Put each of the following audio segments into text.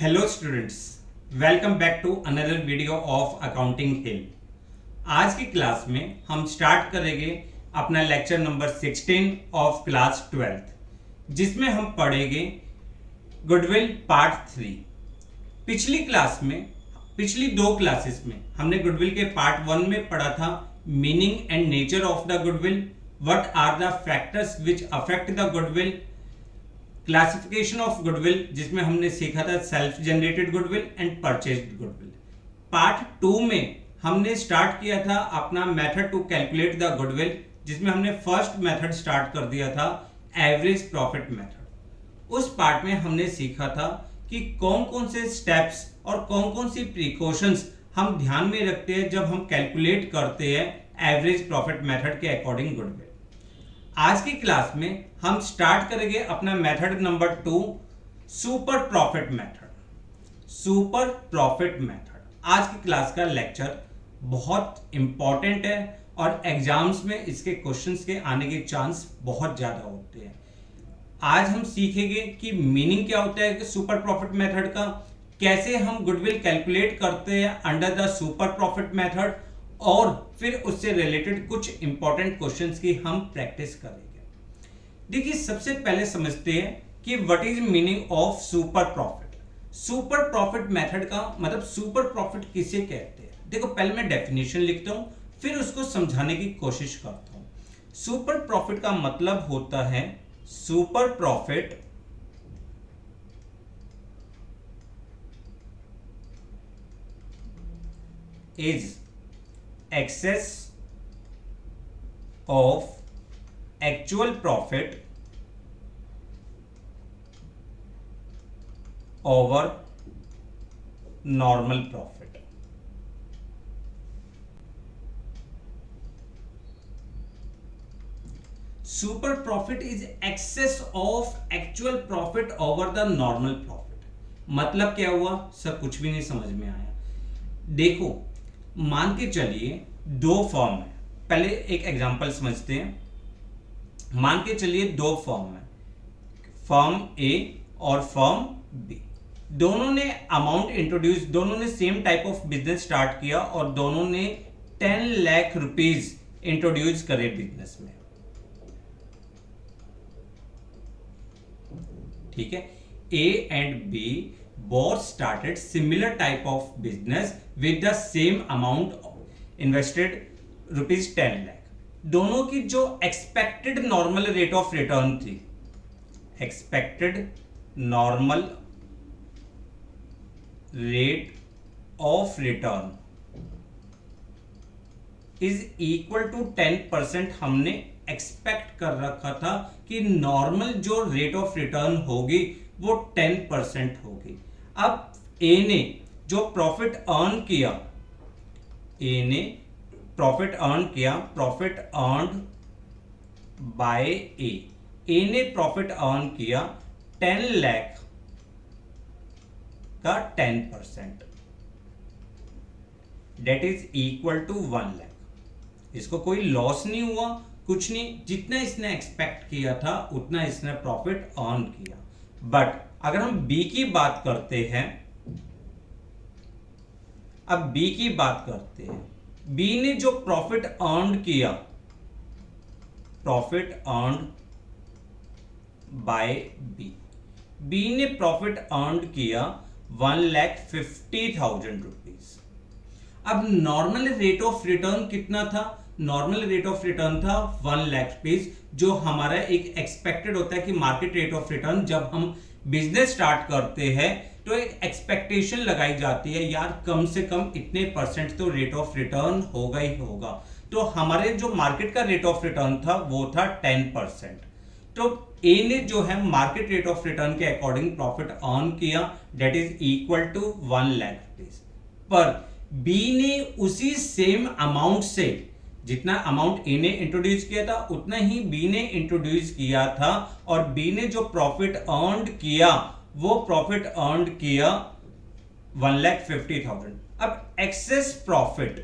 Hello students, welcome back to another video of Accounting Hill. आज की class में हम स्टार्ट करेंगे अपना lecture number 16 of class 12th, जिसमें हम पढ़ेंगे गुडविल पार्ट 3। पिछली दो क्लासेस में हमने गुडविल के पार्ट 1 में पढ़ा था meaning and nature of the goodwill, what are the factors which affect the goodwill, classification of goodwill, जिसमें हमने सीखा था self generated goodwill and purchased goodwill. Part 2 में हमने स्टार्ट किया था अपना method to calculate the goodwill, जिसमें हमने फर्स्ट मेथड स्टार्ट कर दिया था एवरेज प्रॉफिट मेथड। उस पार्ट में हमने सीखा था कि कौन कौन से स्टेप्स और कौन कौन सी प्रिकॉशंस हम ध्यान में रखते हैं जब हम कैलकुलेट करते हैं एवरेज प्रॉफिट मेथड के अकॉर्डिंग गुडविल। आज की क्लास में हम स्टार्ट करेंगे अपना method number 2, super profit method. Super profit method आज की क्लास का लेक्चर बहुत इंपॉर्टेंट है और एग्जाम्स में इसके क्वेश्चंस के आने के चांस बहुत ज्यादा होते हैं। आज हम सीखेंगे कि मीनिंग क्या होता है सुपर प्रॉफिट मेथड का, कैसे हम गुडविल कैलकुलेट करते हैं under the super profit method, और फिर उससे रिलेटेड कुछ इंपॉर्टेंट क्वेश्चंस की हम प्रैक्टिस करेंगे। देखिए, सबसे पहले समझते हैं कि what is meaning of super profit. Super profit method का मतलब सुपर प्रॉफिट किसे कहते हैं। देखो, पहले मैं डेफिनेशन लिखता हूं, फिर उसको समझाने की कोशिश करता हूं। सुपर प्रॉफिट का मतलब होता है super profit is excess of actual profit over normal profit। Super profit is excess of actual profit over the normal profit। मतलब क्या हुआ सर, कुछ भी नहीं समझ में आया। देखो, मान के चलिए दो फर्म है। पहले एक एग्जांपल समझते हैं। मान के चलिए दो फर्म है, फर्म ए और फर्म बी। दोनों ने अमाउंट इंट्रोड्यूस, दोनों ने same type of business start किया और दोनों ने 10 लाख रुपीज इंट्रोड्यूस करे बिजनेस में। ठीक है, A and B both started similar type of business with the same amount invested rupees 10 lakh। दोनों की जो expected normal rate of return थी, expected normal rate of return is equal to 10%। हमने expect कर रखा था कि नॉर्मल जो रेट ऑफ रिटर्न होगी वो 10% होगी। अब ए ने जो प्रॉफिट अर्न किया, प्रॉफिट अर्न बाय ए ने प्रॉफिट अर्न किया 10 लाख का 10%, that is equal to 1 lakh. इसको कोई लॉस नहीं हुआ, कुछ नहीं, जितना इसने एक्सपेक्ट किया था उतना इसने प्रॉफिट अर्न किया। बट अगर हम बी की बात करते हैं, अब बी की बात करते हैं, बी ने जो प्रॉफिट अर्न किया, प्रॉफिट अर्न बाय बी ने प्रॉफिट अर्न किया 1,50,000 रुपीज। अब नॉर्मल रेट ऑफ रिटर्न कितना था? नॉर्मल रेट ऑफ रिटर्न था 1 लाख रुपीज, जो हमारा एक एक्सपेक्टेड होता है कि मार्केट रेट ऑफ रिटर्न जब हम बिजनेस स्टार्ट करते हैं तो एक एक्सपेक्टेशन लगाई जाती है, यार कम से कम इतने परसेंट तो रेट ऑफ रिटर्न होगा ही होगा। तो हमारे जो मार्केट का रेट ऑफ रिटर्न था वो था 10%। तो ए ने जो है मार्केट रेट ऑफ रिटर्न के अकॉर्डिंग प्रॉफिट अर्न किया, that is equal to 1 lakh rupees. पर बी ने उसी सेम अमाउंट से, जितना अमाउंट ए ने इंट्रोड्यूस किया था उतना ही बी ने इंट्रोड्यूस किया था, और बी ने जो प्रॉफिट अर्न किया वो प्रॉफिट अर्न किया 1,50,000। अब excess profit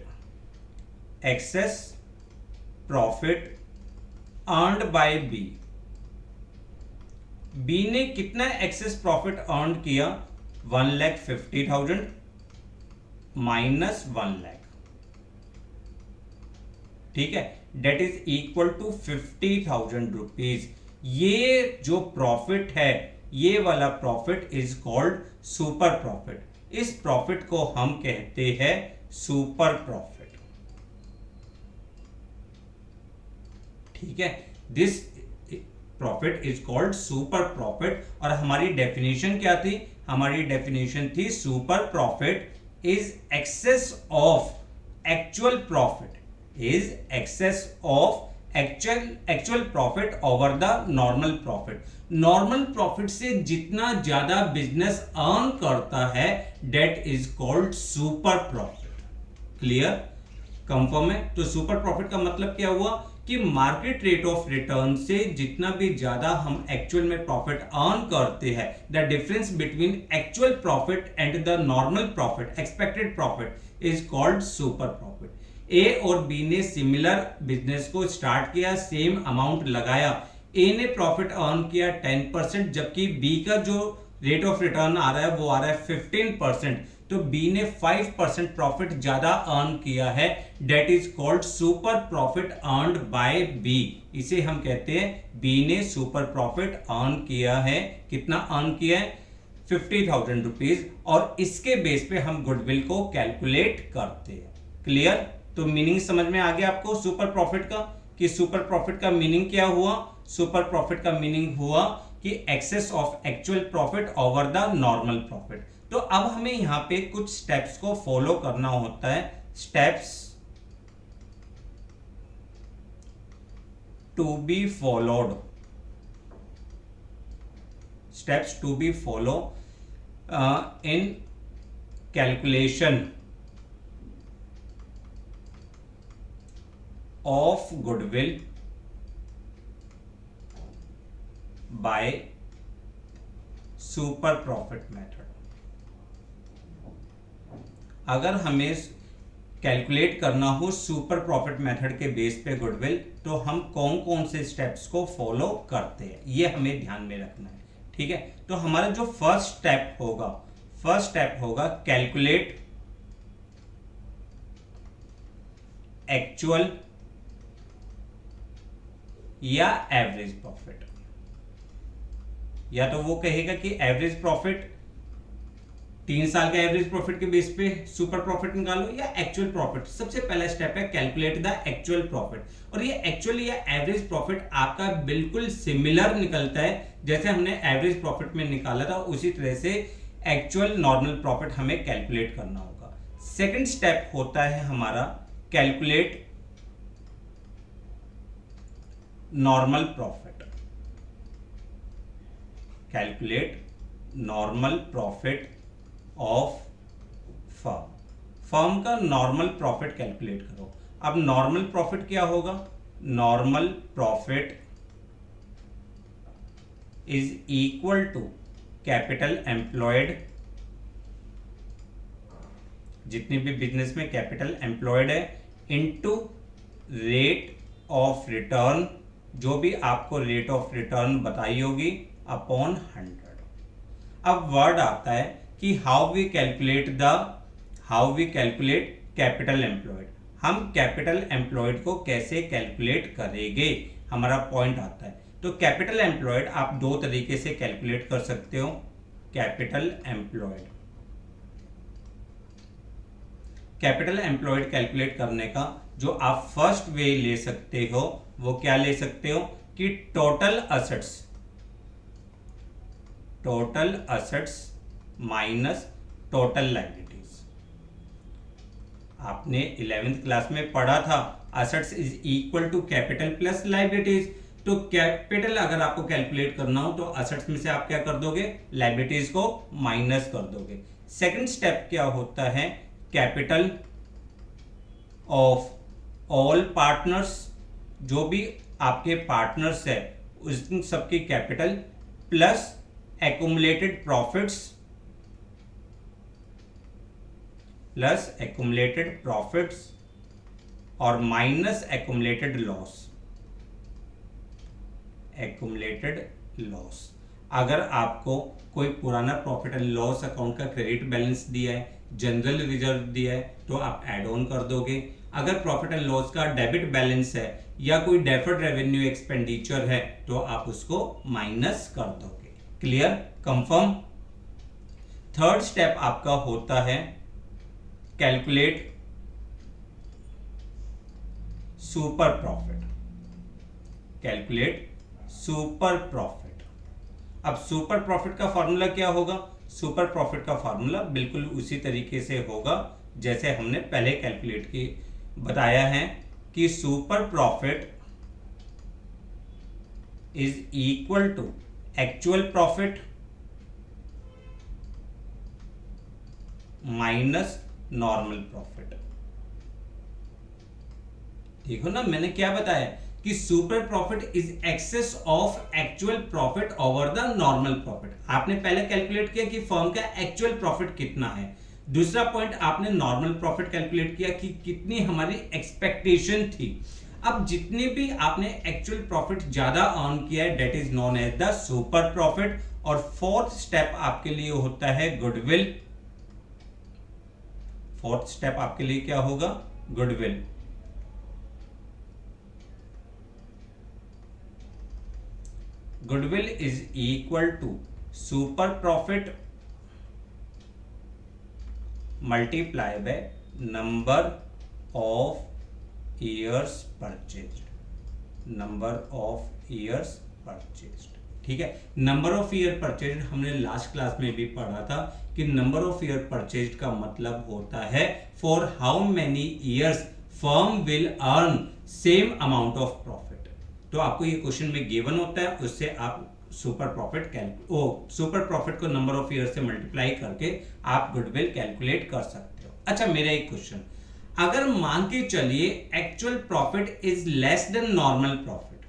earned by B ने कितना एक्सेस प्रॉफिट अर्न किया? 1,50,000 माइनस 1,00,000, ठीक है, that is equal to 50,000 rupees. ये जो प्रॉफिट है, ये वाला profit is called super profit. इस प्रॉफिट को हम कहते हैं सुपर प्रॉफिट, ठीक है, this profit is called super profit. और हमारी डेफिनेशन क्या थी? हमारी डेफिनेशन थी super profit is excess of actual profit, is excess of actual profit over the normal profit. Normal profit से जितना ज्यादा बिजनेस अर्न करता है, that is called super profit. Clear? Confirm है? तो सुपर प्रॉफिट का मतलब क्या हुआ कि मार्केट रेट ऑफ रिटर्न से जितना भी ज्यादा हम एक्चुअल में प्रॉफिट अर्न करते हैं, the difference between actual profit and the normal profit, expected profit, is called super profit. A और बी ने सिमिलर बिजनेस को स्टार्ट किया, सेम अमाउंट लगाया। ए ने प्रॉफिट अर्न किया 10%, जबकि बी का जो रेट ऑफ रिटर्न आ रहा है वो आ रहा है 15%। तो बी ने 5% प्रॉफिट ज्यादा अर्न किया है, that is called super profit earned by B. इसे हम कहते हैं बी ने सुपर प्रॉफिट अर्न किया है। कितना अर्न किया है? 50,000 रुपीज। और इसके बेस पे हम गुडविल को कैलकुलेट करते हैं। क्लियर? तो मीनिंग समझ में आ गया आपको सुपर प्रॉफिट का, कि सुपर प्रॉफिट का मीनिंग क्या हुआ? सुपर प्रॉफिट का मीनिंग हुआ कि excess of actual profit over the normal profit. तो अब हमें यहां पे कुछ स्टेप्स को फॉलो करना होता है। Steps to be followed, steps to be follow in calculation of goodwill by super profit method। अगर हमें कैलकुलेट करना हो सुपर प्रॉफिट मेथड के बेस पे गुडविल, तो हम कौन कौन से स्टेप्स को फॉलो करते हैं, ये हमें ध्यान में रखना है। ठीक है, तो हमारा जो फर्स्ट स्टेप होगा कैलकुलेट एक्चुअल या एवरेज प्रॉफिट। या तो वो कहेगा कि एवरेज प्रॉफिट 3 साल का एवरेज प्रॉफिट के बेस पे सुपर प्रॉफिट निकालो, या एक्चुअल प्रॉफिट। सबसे पहला स्टेप है कैलकुलेट द एक्चुअल प्रॉफिट। और ये एक्चुअल या एवरेज प्रॉफिट आपका बिल्कुल सिमिलर निकलता है, जैसे हमने एवरेज प्रॉफिट में निकाला था, उसी तरह से एक्चुअल नॉर्मल प्रॉफिट हमें कैलकुलेट करना होगा। सेकंड स्टेप होता है हमारा calculate normal profit. Calculate normal profit of firm का नॉर्मल प्रॉफिट कैलकुलेट करो। अब नॉर्मल प्रॉफिट क्या होगा? Normal profit is equal to capital employed, जितनी भी बिजनेस में कैपिटल एम्प्लॉयड है, इनटू रेट ऑफ रिटर्न, जो भी आपको रेट ऑफ रिटर्न बताई होगी, अपॉन 100। अब वर्ड आता है कि how we calculate capital employed. हम कैपिटल एम्प्लॉयड को कैसे कैलकुलेट करेंगे, हमारा पॉइंट आता है। तो कैपिटल एम्प्लॉयड आप दो तरीके से कैलकुलेट कर सकते हो। कैपिटल एम्प्लॉयड कैलकुलेट करने का जो आप फर्स्ट वे ले सकते हो, वो क्या ले सकते हो कि total assets minus total liabilities. आपने 11th क्लास में पढ़ा था assets is equal to capital plus liabilities. तो कैपिटल अगर आपको कैलकुलेट करना हो तो असेट्स में से आप क्या कर दोगे? लायबिलिटीज को माइनस कर दोगे। सेकंड स्टेप क्या होता है? कैपिटल ऑफ ऑल पार्टनर्स, जो भी आपके पार्टनर्स है उन सबकी कैपिटल, प्लस एक्युमुलेटेड प्रॉफिट्स और माइनस एक्युमुलेटेड लॉस। अगर आपको कोई पुराना प्रॉफिट एंड लॉस अकाउंट का क्रेडिट बैलेंस दिया है, जनरल रिजर्व दिया है, तो आप ऐड ऑन कर दोगे। अगर प्रॉफिट एंड लॉस का डेबिट बैलेंस है या कोई डेफर्ड रेवेन्यू एक्सपेंडिचर है तो आप उसको माइनस कर दोगे। Clear, confirm. थर्ड स्टेप आपका होता है calculate super profit. Calculate super profit. अब सुपर प्रॉफिट का फॉर्मूला क्या होगा? सुपर प्रॉफिट का फॉर्मूला बिल्कुल उसी तरीके से होगा जैसे हमने पहले कैलकुलेट की बताया है कि super profit is equal to actual profit minus normal profit. देखो ना, मैंने क्या बताया कि super profit is excess of actual profit over the normal profit. आपने पहले कैलकुलेट किया कि फर्म का एक्चुअल प्रॉफिट कितना है। दूसरा पॉइंट, आपने नॉर्मल प्रॉफिट कैलकुलेट किया कि कितनी हमारी एक्सपेक्टेशन थी। अब जितने भी आपने एक्चुअल प्रॉफिट ज्यादा अर्न किया है that is known as the super profit. और फोर्थ स्टेप आपके लिए होता है गुडविल। फोर्थ स्टेप आपके लिए क्या होगा? Goodwill. Goodwill is equal to super profit multiply by number of years purchased. Number of years purchased, ठीक है। नंबर ऑफ ईयर परचेज्ड हमने लास्ट क्लास में भी पढ़ा था कि नंबर ऑफ ईयर परचेज्ड का मतलब होता है for how many years firm will earn same amount of profit. तो आपको ये क्वेश्चन में गिवन होता है, उससे आप सुपर प्रॉफिट को नंबर ऑफ ईयर से मल्टीप्लाई करके आप गुडविल कैलकुलेट कर सकते हो। अच्छा, मेरा एक क्वेश्चन, अगर मान के चलिए actual profit is less than normal profit.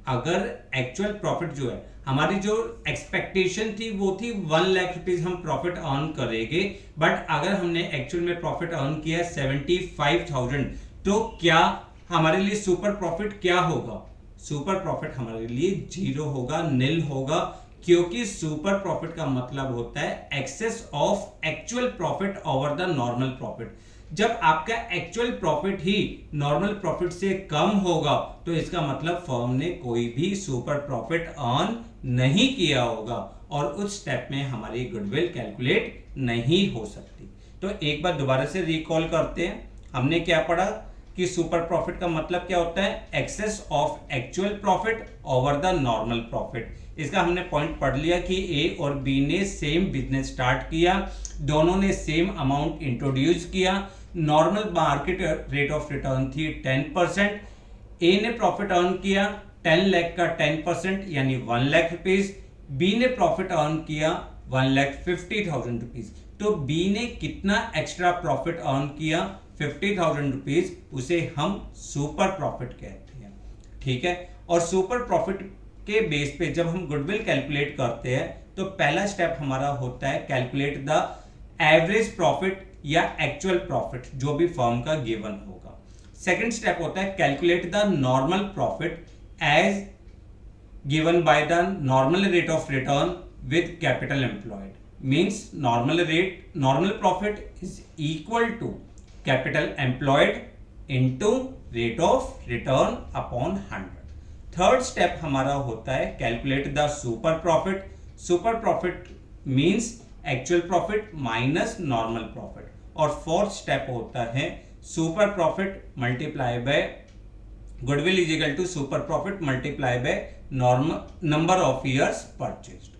अगर एक्चुअल प्रॉफिट जो है, हमारी जो एक्सपेक्टेशन थी वो थी 1 लाख रुपीज हम प्रॉफिट अर्न करेंगे, बट अगर हमने एक्चुअल में प्रॉफिट अर्न किया 75,000, तो क्या हमारे लिए सुपर प्रॉफिट क्या होगा? सुपर प्रॉफिट हमारे लिए जीरो होगा, नील होगा, क्योंकि सुपर प्रॉफिट का मतलब होता है excess of actual profit over the normal profit. जब आपका एक्चुअल प्रॉफिट ही नॉर्मल प्रॉफिट से कम होगा तो इसका मतलब फर्म ने कोई भी सुपर प्रॉफिट अर्न नहीं किया होगा और उस स्टेप में हमारी गुडविल कैलकुलेट नहीं हो सकती। तो एक बार दोबारा से रिकॉल करते हैं, हमने क्या पढ़ा कि सुपर प्रॉफिट का मतलब क्या होता है? Excess of actual profit over the normal profit. इसका हमने पॉइंट पढ़ लिया कि ए और बी ने सेम बिजनेस स्टार्ट किया, दोनों ने सेम अमाउंट इंट्रोड्यूस किया, normal market rate of return थी 10%। ए ने प्रॉफिट अर्न किया 10 लाख का 10% यानी 1 लाख रुपीज, बी ने प्रॉफिट अर्न किया 1,50,000 रुपीज। तो बी ने कितना एक्स्ट्रा प्रॉफिट अर्न किया? 50,000 रुपीज, उसे हम सुपर प्रॉफिट कहते हैं, ठीक है। और सुपर प्रॉफिट के बेस पे जब हम गुडविल कैलकुलेट करते हैं तो पहला स्टेप हमारा होता है कैलकुलेट द एवरेज प्रॉफिट या एक्चुअल प्रॉफिट जो भी फर्म का गिवन होगा। सेकंड स्टेप होता है calculate the normal profit as given by the normal rate of return with capital employed. Means normal profit is equal to capital employed into rate of return upon 100। Third step हमारा होता है calculate the super profit. Super profit means actual profit minus normal profit. और fourth step होता है super profit multiply by goodwill is equal to super profit multiply by number of years purchased.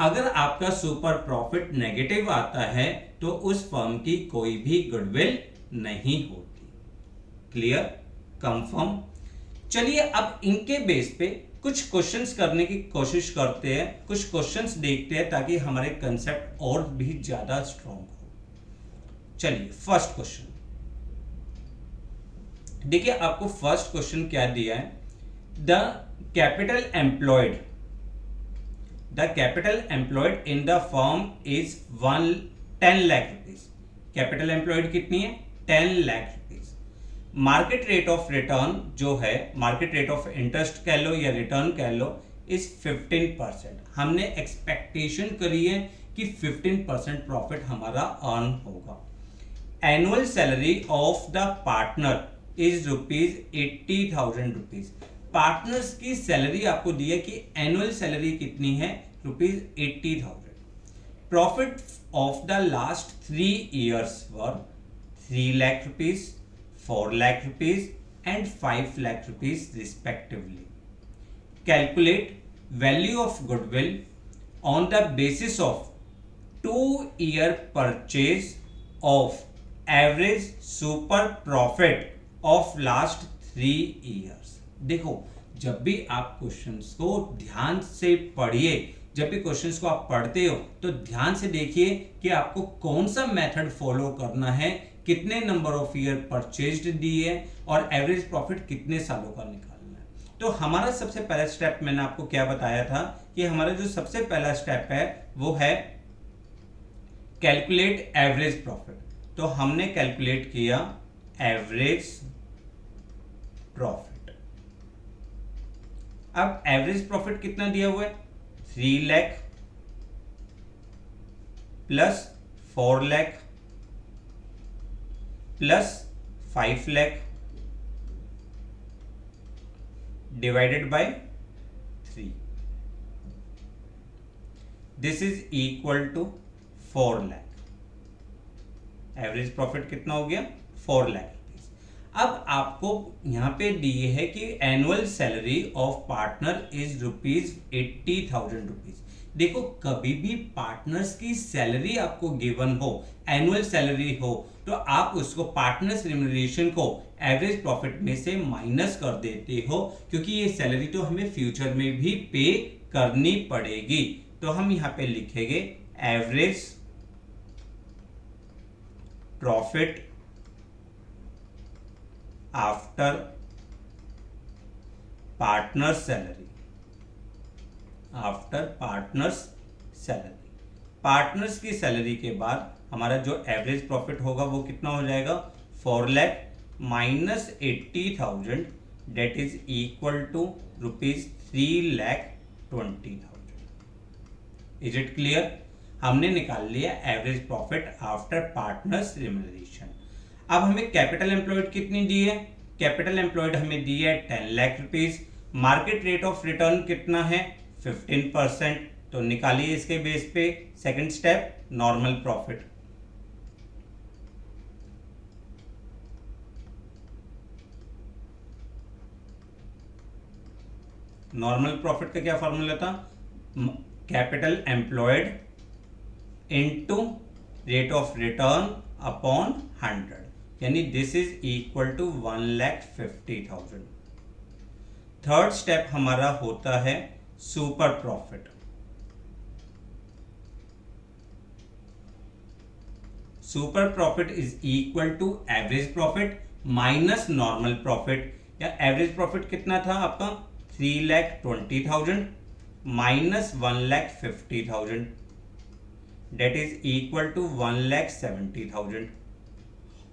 अगर आपका super profit negative आता है तो उस firm की कोई भी गुडविल नहीं होती। Clear, confirm. चलिए अब इनके बेस पे कुछ क्वेश्चंस करने की कोशिश करते हैं, कुछ क्वेश्चंस देखते हैं ताकि हमारे कंसेप्ट और भी ज्यादा स्ट्रॉन्ग हो। चलिए फर्स्ट क्वेश्चन देखिए, आपको फर्स्ट क्वेश्चन क्या दिया है? The capital employed in the firm is 10 lakh rupees. Capital employed कितनी है? 10 lakh rupees. Market rate of return जो है, मार्केट रेट ऑफ इंटरेस्ट कह लो या रिटर्न कह लो, इज 15%। हमने एक्सपेक्टेशन करी है कि 15% प्रॉफिट हमारा अर्न होगा। Annual salary of the partner is ₹80,000। Partners की सैलरी आपको दी है कि एनुअल सैलरी कितनी है, ₹80,000। Profit of the last 3 years were 3 lakh rupees, 4 lakh rupees and 5 lakh rupees respectively. Calculate value of goodwill on the basis of 2-year purchase of average super profit of last 3 years. देखो, जब भी आप questions को ध्यान से पढ़िए, जब भी क्वेश्चंस को आप पढ़ते हो तो ध्यान से देखिए कि आपको कौन सा मेथड फॉलो करना है, कितने नंबर ऑफ ईयर परचेज्ड दी है और एवरेज प्रॉफिट कितने सालों का निकालना है। तो हमारा सबसे पहला स्टेप मैंने आपको क्या बताया था कि हमारा जो सबसे पहला स्टेप है वो है कैलकुलेट एवरेज प्रॉफिट। तो हमने कैलकुलेट किया एवरेज प्रॉफिट। अब एवरेज प्रॉफिट कितना दिया हुआ है, 3 lakh plus 4 lakh plus 5 lakh divided by 3, this is equal to 4 lakh. Average profit कितना हो गया, 4 लाख। अब आपको यहां पे दिए है कि annual salary of partner is ₹80,000। देखो, कभी भी पार्टनर्स की सैलरी आपको गिवन हो, एनुअल सैलरी हो, तो आप उसको पार्टनर्स रिम्यूनरेशन को एवरेज प्रॉफिट में से माइनस कर देते हो, क्योंकि ये सैलरी तो हमें फ्यूचर में भी पे करनी पड़ेगी। तो हम यहां पे लिखेंगे average profit after partner salary, after partners salary. Partners की सैलरी के बाद हमारा जो एवरेज प्रॉफिट होगा वो कितना हो जाएगा, 4 lakh minus 80,000, that is equal to ₹3,20,000। Is it clear? हमने निकाल लिया average profit after partners remuneration. अब हमें कैपिटल एम्प्लॉयड कितनी दी है, कैपिटल एम्प्लॉयड हमें दी है 10 lakh rupees. Market rate of return कितना है, 15%। तो निकालिए इसके बेस पे। Second step, normal profit. Normal profit का क्या फॉर्मूला था, capital employed into rate of return upon 100, यानी this is equal to 1,50,000। Third step हमारा होता है super profit. Super profit is equal to average profit minus normal profit. या average profit कितना था आपका, 3,20,000 minus 1,50,000, that is equal to 1,70,000।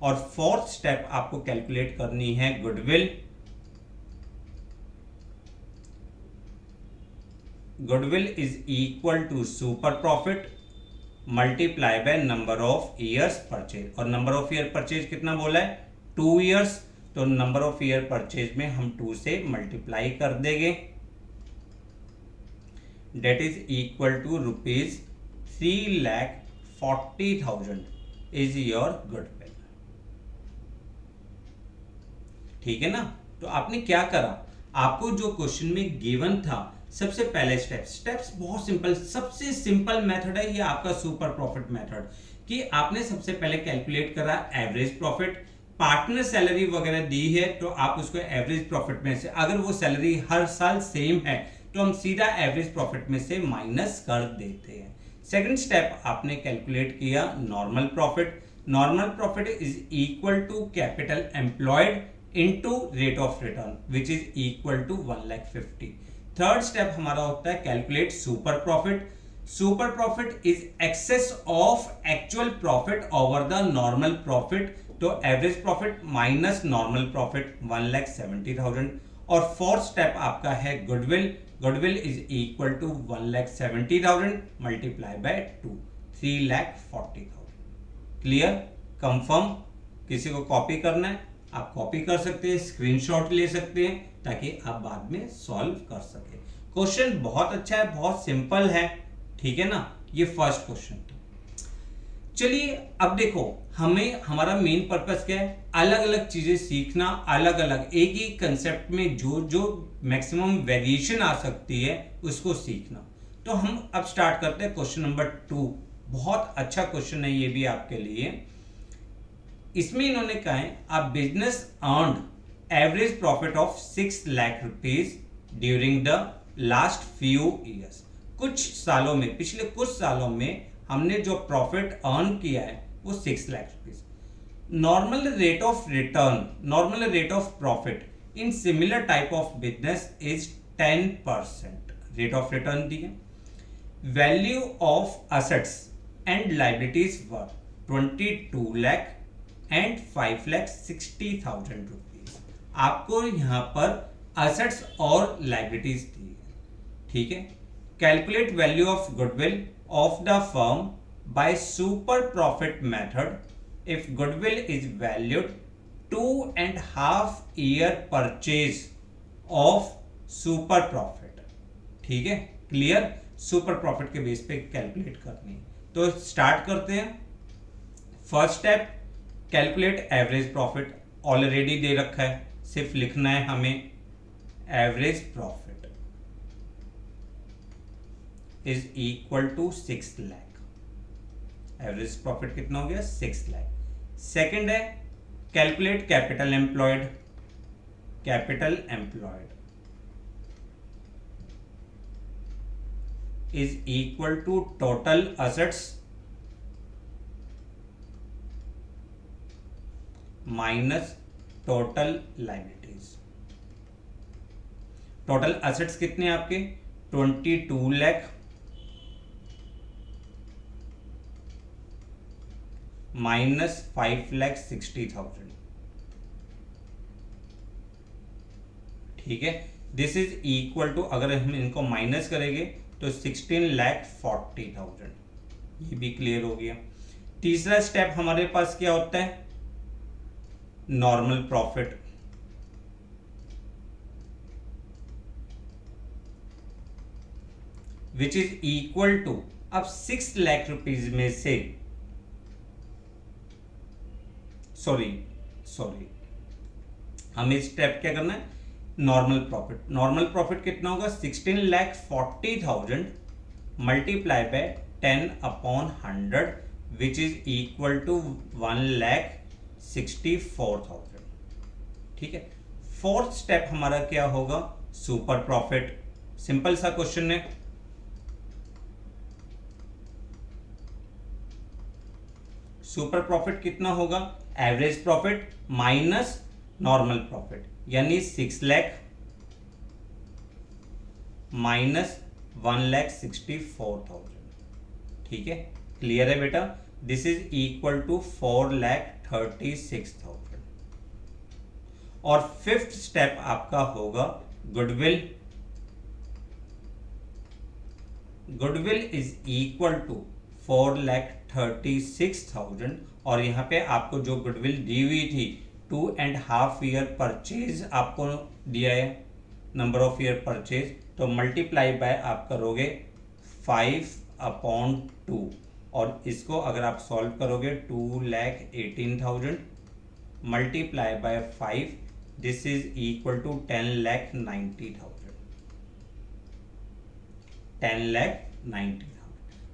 और fourth step आपको कैलकुलेट करनी है goodwill. Goodwill is equal to super profit multiply by number of years purchase. और number of year purchase कितना बोला है, 2 years। तो नंबर ऑफ ईयर परचेज में हम 2 से मल्टीप्लाई कर देंगे, that is equal to ₹3,40,000 is your goodwill. ठीक है ना? तो आपने क्या करा, आपको जो क्वेश्चन में गिवन था, सबसे पहले स्टेप्स बहुत सिंपल, सबसे सिंपल मेथड है ये आपका सुपर प्रॉफिट मेथड, कि आपने सबसे पहले कैलकुलेट करा एवरेज प्रॉफिट। पार्टनर सैलरी वगैरह दी है तो आप उसको एवरेज प्रॉफिट में से, अगर वो सैलरी हर साल सेम है तो हम सीधा एवरेज प्रॉफिट में से माइनस कर देते हैं। सेकंड स्टेप आपने कैलकुलेट किया normal profit. Normal profit is equal to capital employed into rate of return which is equal to 1,50,000। Third step हमारा होता है calculate super profit. Super profit is excess of actual profit over the normal profit. तो average profit minus normal profit 1,70,000। और fourth step आपका है goodwill. Goodwill is equal to 1,70,000 multiply by 2, 3,40,000। Clear, confirm. किसी को copy करना है आप copy कर सकते हैं, स्क्रीनशॉट ले सकते हैं ताकि आप बाद में सॉल्व कर सके। क्वेश्चन बहुत अच्छा है, बहुत सिंपल है, ठीक है ना। ये फर्स्ट क्वेश्चन था। चलिए अब देखो, हमें हमारा मेन पर्पस क्या है, अलग अलग चीजें सीखना, अलग अलग एक ही कंसेप्ट में जो जो मैक्सिमम वेरिएशन आ सकती है उसको सीखना। तो हम अब स्टार्ट करते हैं क्वेश्चन नंबर 2। बहुत अच्छा क्वेश्चन है ये भी आपके लिए। इसमें इन्होंने कहा है a business earned average profit of 6 lakh rupees during the last few years. कुछ सालों में, पिछले कुछ सालों में हमने जो प्रॉफिट अर्न किया है वो 6 lakh rupees. Normal rate of return, normal rate of profit in similar type of business is 10%। Rate of return दी है। Value of assets and liabilities were 22 lakh and 5,60,000 rupees. आपको यहां पर असेट्स और लाइबिलिटीज दी है, ठीक है। Calculate value of goodwill of the firm by super profit method if goodwill is valued 2.5 year purchase of super profit, ठीक है। क्लियर, सुपर प्रॉफिट के बेस पे कैलकुलेट करनी है। तो स्टार्ट करते हैं। First step, calculate average profit, already दे रखा है, सिर्फ लिखना है हमें average profit is equal to 6 lakh. Average profit कितना हो गया? 6 लाख। सेकंड है calculate capital employed. Capital employed is equal to total assets minus total liabilities. Total assets कितने आपके? 22 लाख माइनस 5,60,000, ठीक है। दिस इज इक्वल टू, अगर हम इनको माइनस करेंगे तो 16,40,000। ये भी क्लियर हो गया। तीसरा स्टेप हमारे पास क्या होता है? Normal profit. Which is equal to, अब 6 लाख रुपीज में से सॉरी हमें स्टेप क्या करना है? Normal profit. नॉर्मल प्रॉफिट कितना होगा? 16,40,000 multiply by 10/100 which is equal to 1,64,000, ठीक है। फोर्थ स्टेप हमारा क्या होगा? Super profit. सिंपल सा क्वेश्चन है। सुपर प्रॉफिट कितना होगा? Average profit minus normal profit, यानी 6 लाख माइनस 1,64,000, ठीक है। क्लियर है बेटा? This is equal to 4,36,000। और फिफ्थ स्टेप आपका होगा goodwill. Goodwill is equal to 4,36,000 और यहाँ पे आपको जो गुडविल दी हुई थी 2.5 ईयर परचेज आपको दिया है, नंबर ऑफ ईयर परचेज, तो मल्टीप्लाई बाय आप करोगे 5/2 और इसको अगर आप सॉल्व करोगे 2,18,000 multiply by 5, this is equal to 10,90,000। 10,90,000।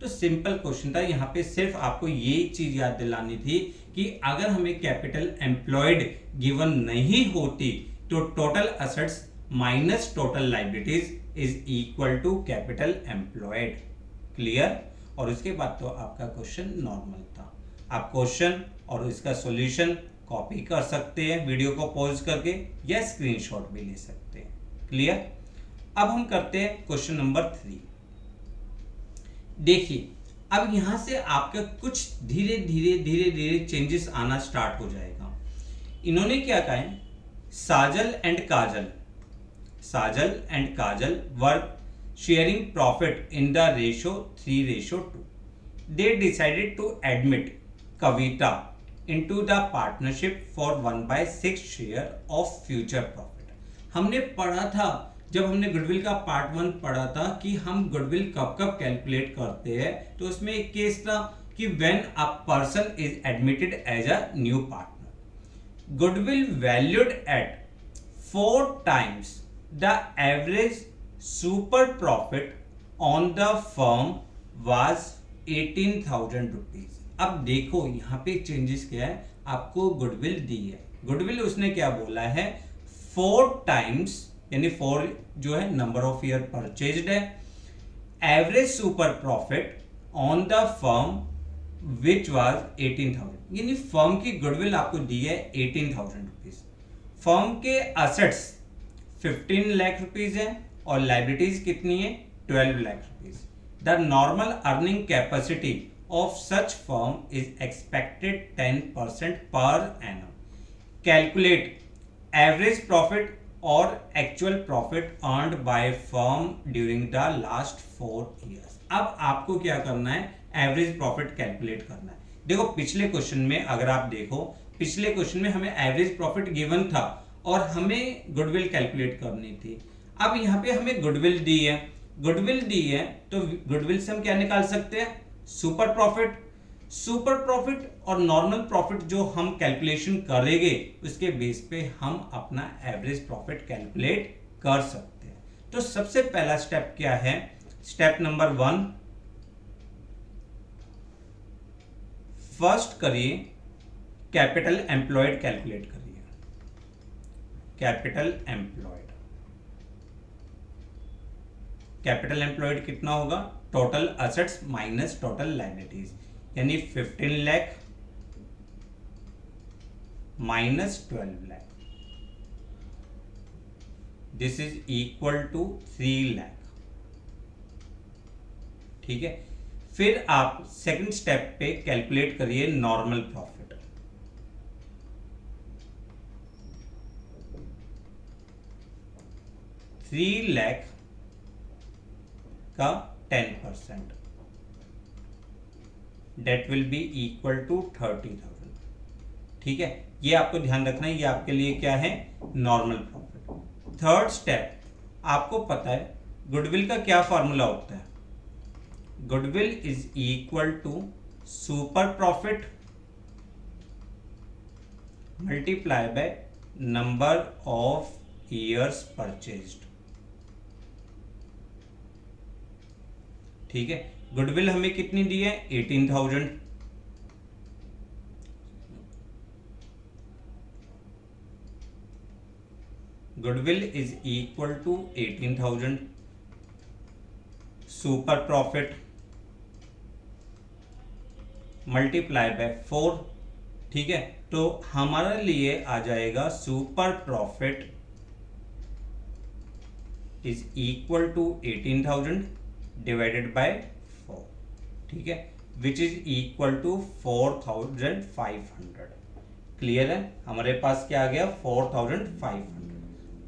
तो सिंपल क्वेश्चन था। यहाँ पे सिर्फ आपको ये चीज याद दिलानी थी कि अगर हमें कैपिटल एम्प्लॉयड गिवन नहीं होती तो total assets minus total liabilities is equal to capital employed. Clear? और उसके बाद तो आपका क्वेश्चन नॉर्मल था। आप क्वेश्चन और इसका सॉल्यूशन कॉपी कर सकते हैं वीडियो को पॉज करके या स्क्रीनशॉट भी ले सकते हैं। क्लियर? अब हम करते हैं क्वेश्चन नंबर 3। देखिए अब यहां से आपका कुछ धीरे धीरे चेंजेस आना स्टार्ट हो जाएगा। इन्होंने क्या कहा है? साजल and Kajal Sajal and Kajal were sharing profit in the ratio 3:2. They decided to admit Kavita into the partnership for 1/6 share of future profit. हमने पढ़ा था जब हमने गुडविल का पार्ट 1 पढ़ा था कि हम गुडविल कब कब कैलकुलेट करते हैं, तो उसमें एक केस था कि when a person is admitted as a new partner. Goodwill valued at 4 times the average super profit on the firm was 18,000 rupees. अब देखो यहाँ पे चेंजेस क्या है, आपको गुडविल दी है, गुडविल उसने क्या बोला है 4 times, यानी 4 जो है नंबर ऑफ ईयर परचेज्ड है, average super profit on the firm which was 18,000, यानी फर्म की गुडविल आपको दी है 18,000 रुपीज। फर्म के असेट्स 15 लाख रुपीज है और लाइबिलिटीज कितनी है 12 lakh rupees. The normal earning capacity of such firm is expected 10% per annum. Calculate average profit और actual profit earned by firm during the last 4 years। अब आपको क्या करना है, एवरेज प्रॉफिट कैलकुलेट करना है। देखो पिछले क्वेश्चन में अगर आप देखो, पिछले क्वेश्चन में हमें एवरेज प्रॉफिट गिवन था और हमें गुडविल कैलकुलेट करनी थी। अब यहाँ पे हमें गुडविल दी है, गुडविल दी है तो गुडविल से हम क्या निकाल सकते हैं, सुपर प्रॉफिट। सुपर प्रॉफिट और नॉर्मल प्रॉफिट जो हम कैलकुलेशन करेंगे उसके बेस पे हम अपना एवरेज प्रॉफिट कैलकुलेट कर सकते हैं। तो सबसे पहला स्टेप क्या है, स्टेप नंबर 1, फर्स्ट करिए कैपिटल एम्प्लॉयड कैलकुलेट करिए। कैपिटल एम्प्लॉयड, कैपिटल एम्प्लॉयड कितना होगा, total assets minus total liabilities, यानी 15 lakh minus 12 lakh, this is equal to 3 lakh. ठीक है, फिर आप सेकंड स्टेप पे कैलकुलेट करिए नॉर्मल प्रॉफिट। 3 लाख का 10%, that will be equal to 30,000। ठीक है, ये आपको ध्यान रखना है, ये आपके लिए क्या है, नॉर्मल प्रॉफिट। थर्ड स्टेप, आपको पता है गुडविल का क्या फॉर्मूला होता है, goodwill is equal to super profit multiply by number of years purchased. ठीक है, गुडविल हमें कितनी दी है 18,000, goodwill is equal to 18,000, super profit multiply by 4। ठीक है, तो हमारे लिए आ जाएगा super profit is equal to 18,000 divided by 4। ठीक है, which is equal to 4,500। Clear है, हमारे पास क्या आ गया 4,500।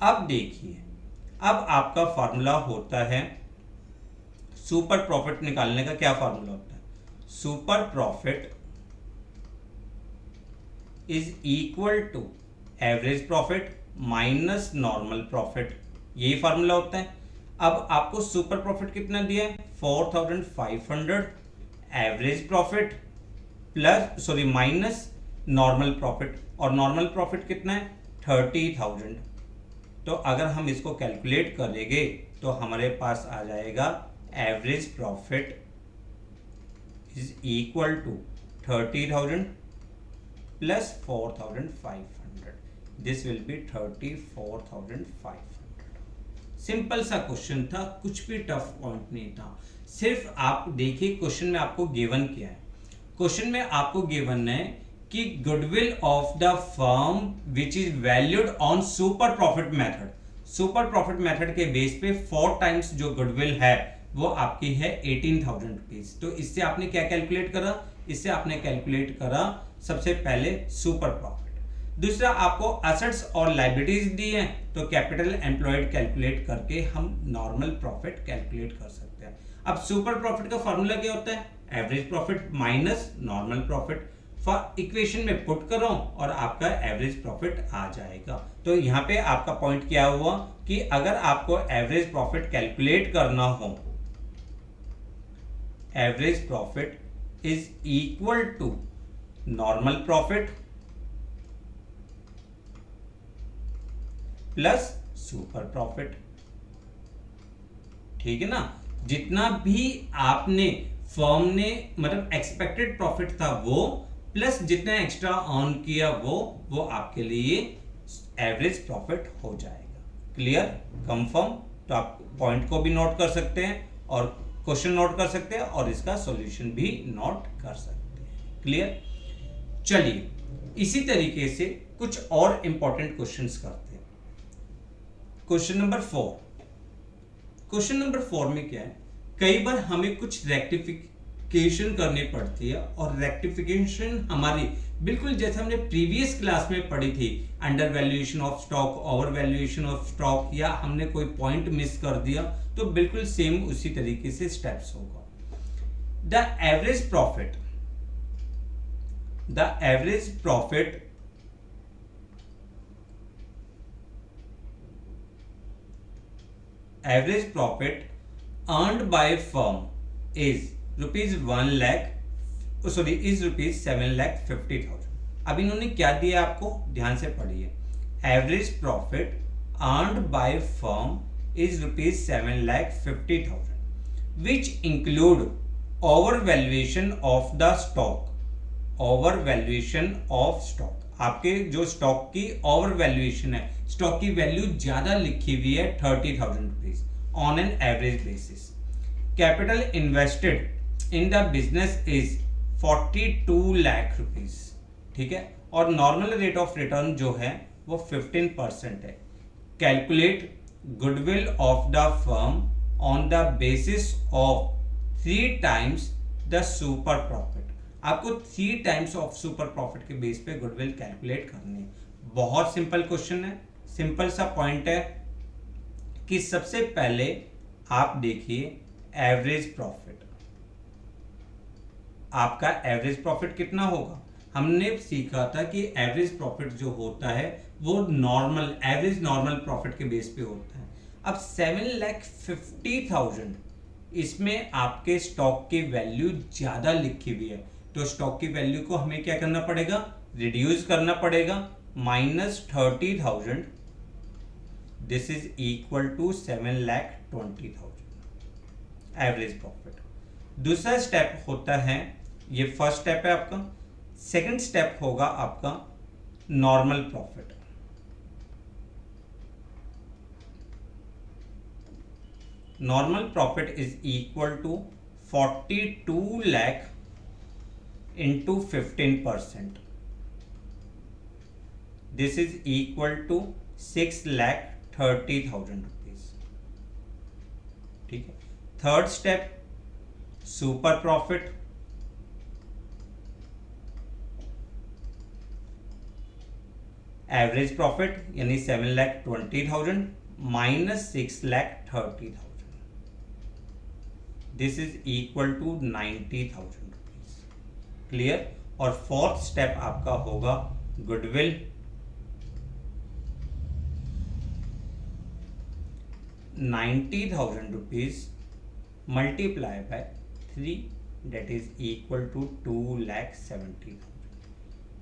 अब देखिए, अब आपका फॉर्मूला होता है सुपर प्रॉफिट निकालने का, क्या फॉर्मूला होता है, super profit is equal to average profit minus normal profit, यही फॉर्मूला होता है। अब आपको सुपर प्रॉफिट कितना दिया है 4,500, average profit plus minus normal profit, और नॉर्मल प्रॉफिट कितना है 30,000। तो अगर हम इसको कैलकुलेट करेंगे तो हमारे पास आ जाएगा average profit is equal to 30,000 plus 4,500, this will be 34,500। Simple सा क्वेश्चन था, कुछ भी टफ पॉइंट नहीं था। सिर्फ आप देखिए क्वेश्चन में आपको गिवन क्या है, क्वेश्चन में आपको गिवन है कि goodwill of the firm which is valued on super profit method. Super profit method के बेस पे 4 टाइम्स जो गुडविल है वो आपकी है 18,000 रुपीज। तो इससे आपने क्या कैलकुलेट करा, इससे आपने कैलकुलेट करा सबसे पहले सुपर प्रॉफिट। दूसरा आपको असेट्स और लाइबिलिटीज दी हैं तो कैपिटल एम्प्लॉयड कैलकुलेट करके हम नॉर्मल प्रॉफिट कैलकुलेट कर सकते हैं। अब सुपर प्रॉफिट का फॉर्मूला क्या होता है? Average profit minus normal profit. For equation में पुट करो और आपका एवरेज प्रॉफिट आ जाएगा। तो यहाँ पे आपका पॉइंट क्या हुआ कि अगर आपको एवरेज प्रॉफिट कैलकुलेट करना हो, average profit is equal to normal profit plus super profit. ठीक है ना? जितना भी आपने फर्म ने मतलब एक्सपेक्टेड प्रॉफिट था वो प्लस जितना एक्स्ट्रा अर्न किया वो आपके लिए एवरेज प्रॉफिट हो जाएगा। क्लियर? कंफर्म? तो आप पॉइंट को भी नोट कर सकते हैं और क्वेश्चन नोट कर सकते हैं और इसका सॉल्यूशन भी नोट कर सकते हैं। क्लियर? चलिए इसी तरीके से कुछ और इंपॉर्टेंट क्वेश्चंस करते हैं। Question number 4। क्वेश्चन नंबर 4 में क्या है, कई बार हमें कुछ रेक्टिफिकेशन करनी पड़ती है और रेक्टिफिकेशन हमारी बिल्कुल जैसे हमने प्रीवियस क्लास में पढ़ी थी, under valuation of stock, over valuation of stock, या हमने कोई पॉइंट मिस कर दिया तो बिल्कुल सेम उसी तरीके से स्टेप्स होगा। The average profit earned by firm is rupees 7,50,000। अब इन्होंने क्या दिया आपको, ध्यान से पढ़िए। Average profit earned by firm is rupees 7,50,000 which include over valuation of the stock. Over valuation of stock, आपके जो स्टॉक की ओवर वैल्यूएशन है, स्टॉक की वैल्यू ज्यादा लिखी हुई है 30,000 rupees on an average basis. Capital invested in the business is 42 lakh rupees. ठीक है? और नॉर्मल रेट ऑफ रिटर्न जो है वो 15% है। Calculate goodwill of the firm on the basis of 3 times the super profit. आपको 3 times ऑफ सुपर प्रॉफिट के base पे गुडविल कैलकुलेट करनी है। बहुत सिंपल क्वेश्चन है, सिंपल सा पॉइंट है कि सबसे पहले आप देखिए एवरेज प्रॉफिट। आपका एवरेज प्रॉफिट कितना होगा? हमने सीखा था कि एवरेज प्रॉफिट जो होता है वो एवरेज नॉर्मल प्रॉफिट के बेस पे होता है। अब 7,50,000 इसमें आपके स्टॉक की वैल्यू ज्यादा लिखी हुई है, तो स्टॉक की वैल्यू को हमें क्या करना पड़ेगा, रिड्यूस करना पड़ेगा। -30,000 this is equal to 7,20,000 average profit. दूसरा स्टेप होता है, ये फर्स्ट स्टेप है आपका। सेकंड स्टेप होगा आपका normal profit. Normal profit is equal to 42 lakh into 15%. This is equal to 6,30,000 rupees. ठीक है? Third step super profit. Average profit यानी 7,20,000 minus 6,30,000, this is equal to 90,000। Clear? और फोर्थ स्टेप आपका होगा goodwill. ₹90,000 multiply by 3 that is equal to 2,70,000।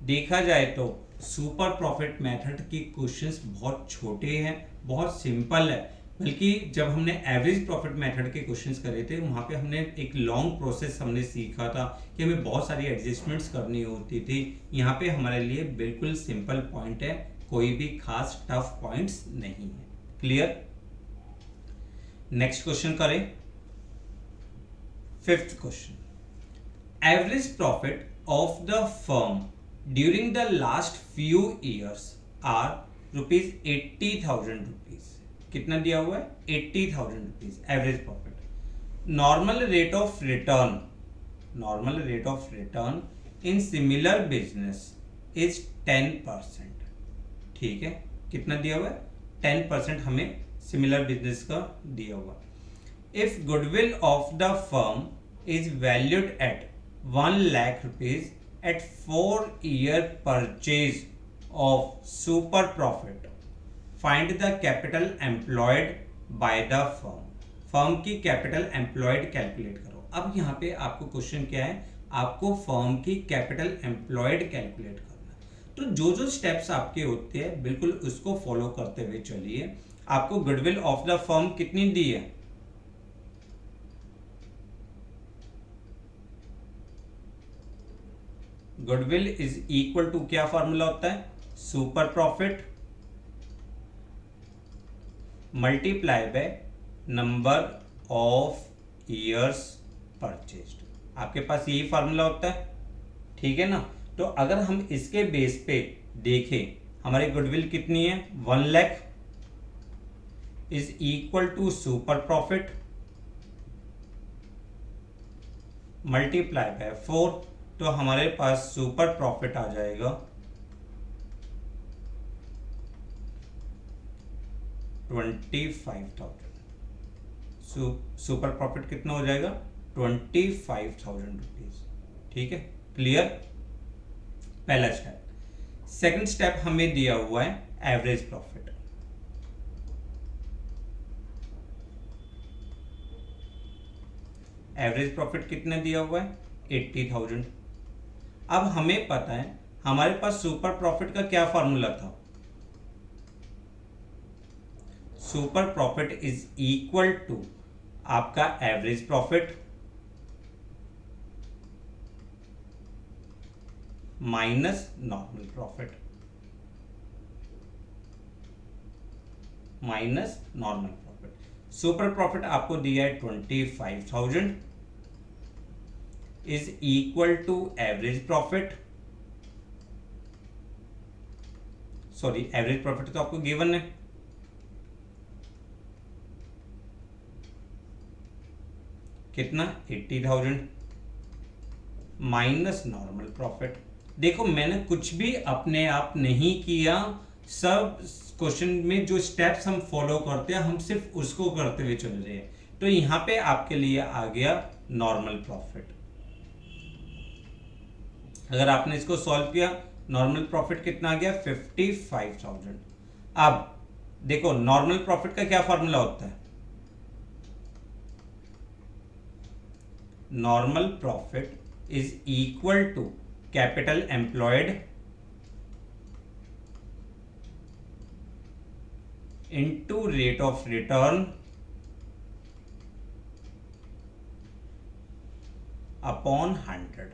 देखा जाए तो super profit method की क्वेश्चंस बहुत छोटे हैं, बहुत सिंपल है। बल्कि जब हमने एवरेज प्रॉफिट मेथड के क्वेश्चंस करे थे वहाँ पे हमने एक लॉन्ग प्रोसेस हमने सीखा था कि हमें बहुत सारी एडजस्टमेंट्स करनी होती थी। यहाँ पे हमारे लिए बिल्कुल सिंपल पॉइंट है, कोई भी खास टफ पॉइंट्स नहीं है। क्लियर? नेक्स्ट क्वेश्चन करें। Fifth question, average profit of the firm during the last few years are ₹80,000। कितना दिया हुआ है? 80,000 average profit. Normal rate of return in similar business is 10%। ठीक है, कितना दिया हुआ है 10% हमें सिमिलर बिजनेस का दिया हुआ। If goodwill of the firm is valued at 1 lakh rupees at 4-year purchase of super profit, find the capital employed by the firm. Firm की कैपिटल एम्प्लॉयड कैलकुलेट करो। अब यहाँ पे आपको क्वेश्चन क्या है, आपको फर्म की कैपिटल एम्प्लॉयड कैलकुलेट करना। तो जो जो स्टेप्स आपके होते हैं बिल्कुल उसको फॉलो करते हुए चलिए। आपको गुडविल ऑफ द फर्म कितनी दी है, गुडविल इज इक्वल टू क्या फॉर्मूला होता है, super profit multiply by number of years purchased. आपके पास यही फॉर्मूला होता है, ठीक है ना। तो अगर हम इसके बेस पे देखें, हमारी गुडविल कितनी है 1 lakh is equal to super profit multiply by 4, तो हमारे पास सुपर प्रॉफिट आ जाएगा 25,000। सुपर प्रॉफिट कितना हो जाएगा 25,000 रुपीज। ठीक है, क्लियर। पहला स्टेप। सेकंड स्टेप हमें दिया हुआ है एवरेज प्रॉफिट। एवरेज प्रॉफिट कितना दिया हुआ है 80,000। अब हमें पता है हमारे पास सुपर प्रॉफिट का क्या फॉर्मूला था, super profit is equal to आपका average profit minus normal profit, minus normal profit. Super profit आपको दिया है 25,000 is equal to average profit, sorry average profit तो आपको गिवन है, कितना 80,000 माइनस नॉर्मल प्रॉफिट। देखो मैंने कुछ भी अपने आप नहीं किया, सब क्वेश्चन में जो स्टेप्स हम फॉलो करते हैं हम सिर्फ उसको करते हुए चल रहे हैं। तो यहां पे आपके लिए आ गया नॉर्मल प्रॉफिट। अगर आपने इसको सॉल्व किया नॉर्मल प्रॉफिट कितना आ गया 55,000। अब देखो नॉर्मल प्रॉफिट का क्या फॉर्मूला होता है, normal profit is equal to capital employed into rate of return upon 100,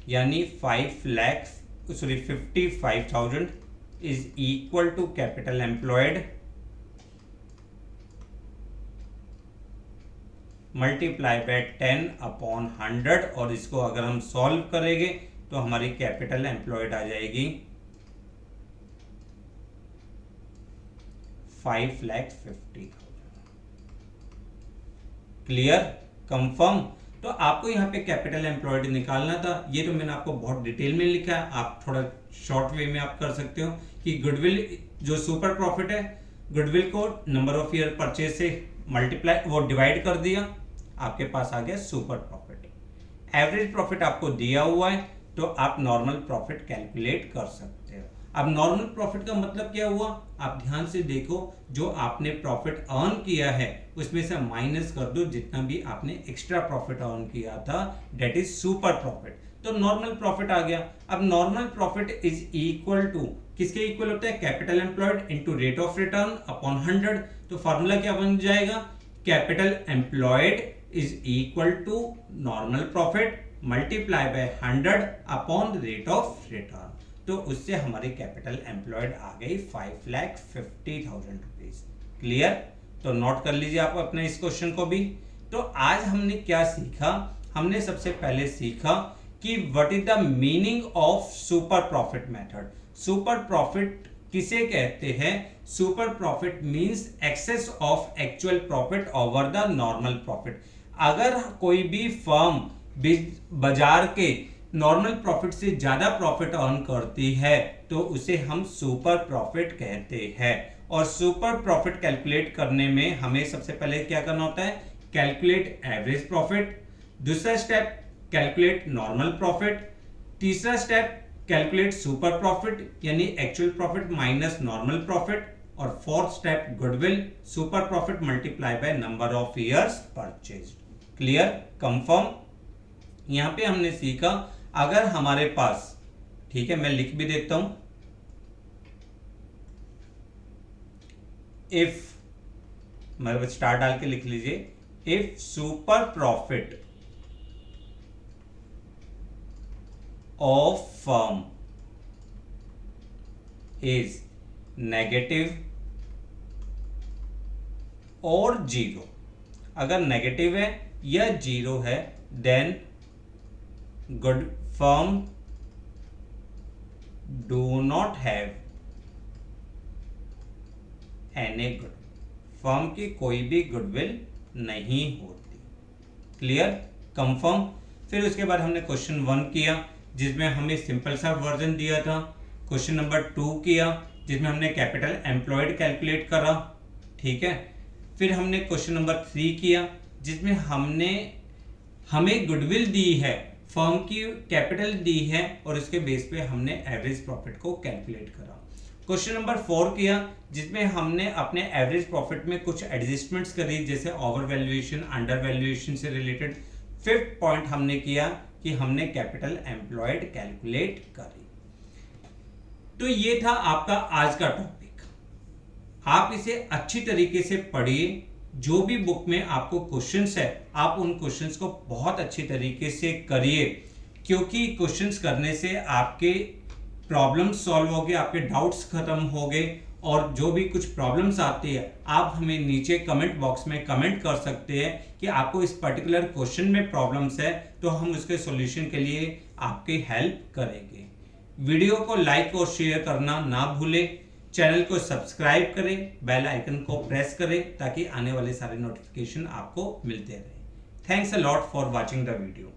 यानी 55,000 is equal to capital employed multiply by 10 upon 100, और इसको अगर हम सॉल्व करेंगे तो हमारी कैपिटल एम्प्लॉयड आ जाएगी 5,50,000। Clear, confirm. तो आपको यहाँ पे कैपिटल एम्प्लॉयड निकालना था, ये तो मैंने आपको बहुत डिटेल में लिखा है, आप थोड़ा शॉर्ट वे में आप कर सकते हो कि गुडविल जो सुपर प्रॉफिट है, गुडविल को नंबर ऑफ ईयर परचेज से मल्टीप्लाई वो डिवाइड कर दिया, आपके पास आ गया सुपर प्रॉफिट। एवरेज प्रॉफिट आपको दिया हुआ है तो आप नॉर्मल प्रॉफिट कैलकुलेट कर सकते हो। अब नॉर्मल प्रॉफिट का मतलब क्या हुआ, आप ध्यान से देखो, जो आपने प्रॉफिट अर्न किया है उसमें से माइनस कर दो जितना भी आपने एक्स्ट्रा प्रॉफिट अर्न किया था, दैट इज सुपर प्रॉफिट, तो नॉर्मल प्रॉफिट आ गया। अब normal profit is equal to किसके इक्वल होता है, capital employed into rate of return upon 100। तो फॉर्मूला क्या बन जाएगा, capital employed is equal to normal profit multiply by 100 upon rate of return. तो उससे हमारी कैपिटल एम्प्लॉयड आ गई 5,50,000 रुपीज। क्लियर, तो नोट कर लीजिए आप अपने इस क्वेश्चन को भी। तो आज हमने क्या सीखा, हमने सबसे पहले सीखा कि what is the meaning of super profit method. Super profit किसे कहते हैं, super profit means excess of actual profit over the normal profit. अगर कोई भी फर्म बाजार के नॉर्मल प्रॉफिट से ज़्यादा प्रॉफिट अर्न करती है तो उसे हम सुपर प्रॉफिट कहते हैं। और सुपर प्रॉफिट कैलकुलेट करने में हमें सबसे पहले क्या करना होता है, कैलकुलेट एवरेज प्रॉफिट। दूसरा स्टेप कैलकुलेट नॉर्मल प्रॉफिट। तीसरा स्टेप कैलकुलेट सुपर प्रॉफिट यानी actual profit minus normal profit. और fourth step goodwill super profit multiply by number of years purchase. Clear, confirm. यहां पे हमने सीखा अगर हमारे पास, ठीक है मैं लिख भी देता हूं, इफ, मतलब स्टार डाल के लिख लीजिए, if super profit of firm is negative और जीरो, अगर नेगेटिव है या जीरो है then good firm do not have any good, firm की कोई भी गुडविल नहीं होती। Clear, confirm. फिर उसके बाद हमने क्वेश्चन 1 किया जिसमें हमें सिंपल सा वर्जन दिया था। क्वेश्चन नंबर 2 किया जिसमें हमने कैपिटल एम्प्लॉयड कैलकुलेट करा, ठीक है। फिर हमने क्वेश्चन नंबर 3 किया जिसमें हमें गुडविल दी है, फर्म की कैपिटल दी है और उसके बेस पे हमने एवरेज प्रॉफिट को कैलकुलेट करा। क्वेश्चन नंबर 4 किया जिसमें हमने अपने एवरेज प्रॉफिट में कुछ एडजस्टमेंट्स करी, जैसे ओवर वैल्यूएशन, अंडर वैल्यूएशन से रिलेटेड। फिफ्थ पॉइंट हमने किया कि हमने कैपिटल एम्प्लॉयड कैलकुलेट करी। तो ये था आपका आज का टॉपिक। आप इसे अच्छी तरीके से पढ़िए, जो भी बुक में आपको क्वेश्चंस है आप उन क्वेश्चंस को बहुत अच्छी तरीके से करिए, क्योंकि क्वेश्चंस करने से आपके प्रॉब्लम सॉल्व हो गए, आपके डाउट्स खत्म हो गए। और जो भी कुछ प्रॉब्लम्स आती है आप हमें नीचे कमेंट बॉक्स में कमेंट कर सकते हैं कि आपको इस पर्टिकुलर क्वेश्चन में प्रॉब्लम्स है, तो हम उसके सॉल्यूशन के लिए आपकी हेल्प करेंगे। वीडियो को लाइक और शेयर करना ना भूलें, चैनल को सब्सक्राइब करें, बेल आइकन को प्रेस करें ताकि आने वाले सारे नोटिफिकेशन आपको मिलते रहे। Thanks a lot for watching the video.